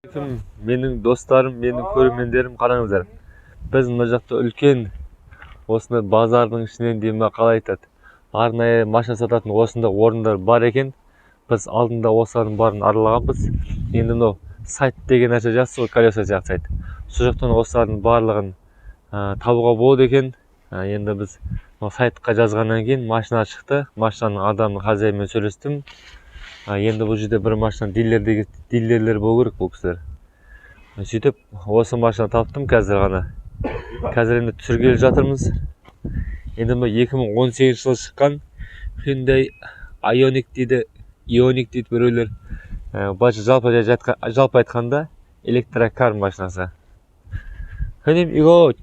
Менің достарым, менің көрермендерім, қараңыздар. Біз мына жақта үлкен осындай базардың ішінен деймін қалай айтады. Арнайы машина сататын осында орындар бар екен. Біз алдында осылардың барын аралағанбыз. Енді мынау сайт деген нәрсе жазды ғой, колеса сияқты сайт. Сол жақтан осылардың барлығын табуға болады екен. Енді біз сайтқа жазғаннан кейін машина шықты. Машинаның адамның хозяйымен сөйлестім. Енді бұл жерде бір машина дилерлер болу керек бұл кісілер. Сөйтіп осы машина таптым қазір ғана. Қазір енді түсіргелі жатырмыз. Енді бұл 2018 жылы шыққан Hyundai Ioniq дейді біреулер. Жалпы айтқанда электрокар машинасы. 형님 이거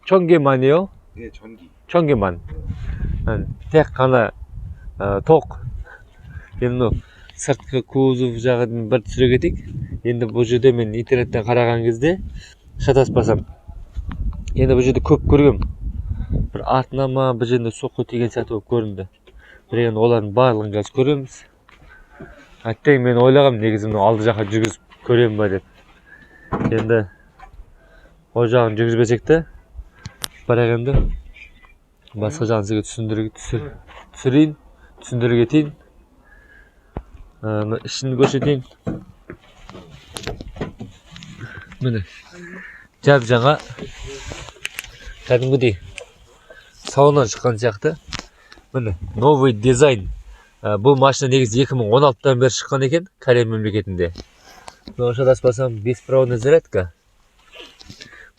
1000개만이요? 네, 전기. 1000개만. тек қана тоқ. Енді сыртқы кузов жағын бір түсіре кетейік. Енді бұл жерде мен интернеттен қараған кезде шатаспасам, енді бұл жерде көп көргем. Бір артына ма бұл жерде соққы тиген сияқты болып көрінді. Бір енді олардың барлығын қазір көреміз. Әттең мен ойлағам негізі алды жаққа жүргізіп көрем ба деп. Енді ол жағын жүргізбесек те, бірақ енді басқа жағын сізге түсіндіре кетейін. ішін көрсетейін. Міне жап жаңа кәдімгідей салоннан шыққан сияқты. Міне новый дизайн. Бұл машина негізі 2016-тан бері шыққан екен Корея мемлекетінде. Шатаспасам, беспроводный зарядка.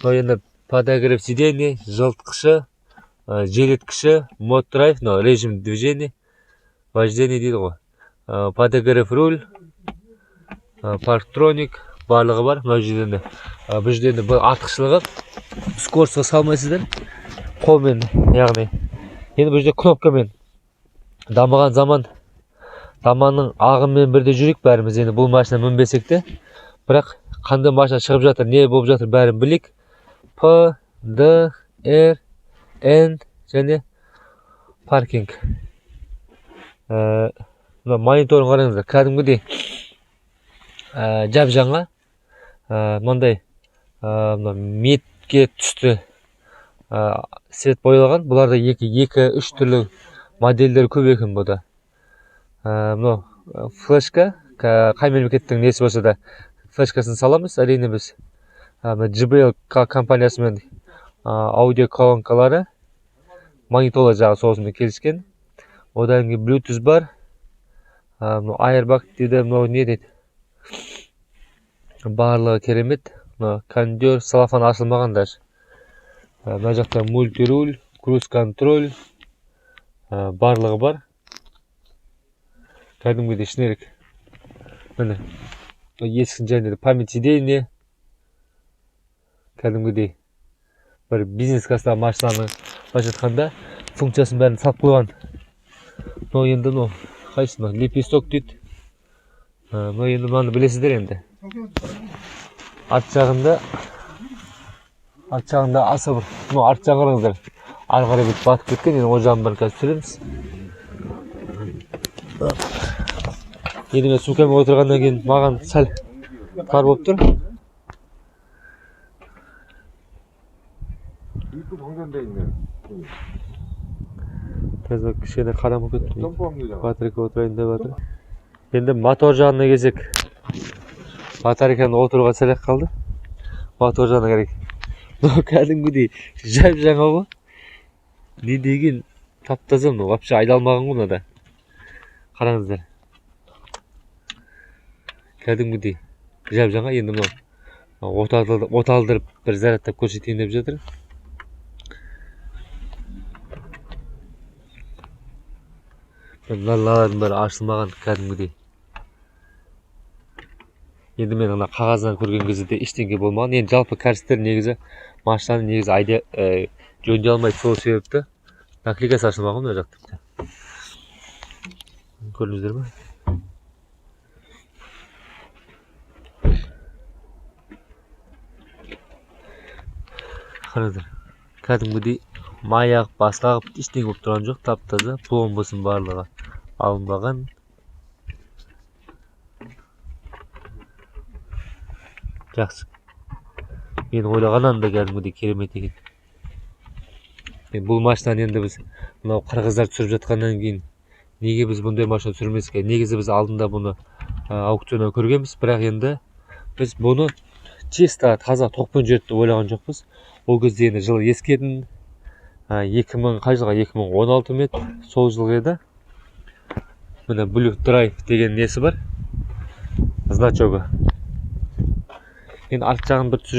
Енді подогрев сидений, жылытқышы, желеткіші, мод драйв, режим движения, вождение дейді ғой. Подогрев руль, парктроник барлығы бар. Бұл жерде бұл артықшылығы скоростьқа салмайсыздар. Қолмен, яғни. Енді бұл жерде кнопкамен дамыған заманның ағыммен бірде жүрек бәріміз. Енді бұл машина мінбесек те, бірақ қандай машина шығып жатыр, не болып жатыр бәрін білік. П, Д, Р, Н және паркинг. Мониторын қараңыздар, кәдімгідей жап жаңа мынандай метке түсті свет боялған. Бұларда 2-3 түрлі модельдер көп екен бұда. Флешка, қай мемлекеттің несі болса да флешкасын саламыз. Әрине біз JBL компаниясымен аудио колонкалары, монитолар жағы соғысымен келіскен. Одан кейін Bluetooth бар. Airbag дейді, не дейді. Барлығы керемет. Кондер, салафан ашылмаған даже. Мына жақта мультируль, круз контроль барлығы бар. Кәдімгідей шынерік. Міне есіктің жанында память сиденье. Кәдімгідей бір бизнес класстағы машинаны былайша айтқанда функциясын бәрін салып қойған. Енді қайсы лепесток дейді. Енді мынаны білесіздер енді. Арт жағында аса бір. Арт жағын қараңыздар. Ары қарай бүйтіп батып кеткен. Енді ол жағын бәрін қазір түсіреміз. Енді мен сумкамен отырғаннан кейін маған сәл қар болып тұр. Қазір кішкене қарамы кетті. Батарейка отырайын деп жатыр. Енді мотор жағына кезек. Батарейканы отыруға сәлек қалды. Мотор жағына керек. Кәдімгідей жап жаңа ғой. Не деген таптаза, вообще айдалмаған ғой мынада. Қараңыздар. Кәдімгідей жап жаңа. Енді оталдырып бір зарядтап көрсетейін деп жатыр. Мыналардың бәрі ашылмаған кәдімгідей. Енді мен қағаздан көрген кезде ештеңе болмаған. Енді жалпы кәрістер негізі машинаны негізі жөндей алмайды, сол себепті наклейкасы ашылмаған мына жақта. Көрдіңіздер ме? Қараңыздар. Кәдімгідей маяқ басқа ештеңе болып тұрған жоқ, тап-таза. Пломбасын барлығы алынбаған. Жақсы. Мен ойлағаннан да кәдімгідей керемет екен. Бұл машинаны енді біз мынау қырғыздар түсіріп жатқаннан кейін неге біз бұндай машина түсірмеске? Негізі біз алдында бұны аукционнан көргенбіз, бірақ енді біз бұны чисто таза тоқпен жүреді деп ойлаған жоқпыз. Ол кезде енді жылы ескердім. 2000 қай жылға? 2016 ма еді? Сол жылғы еді. Міне Blue Drive деген несі бар? Значогы. Енді арт жағын бір түсіруге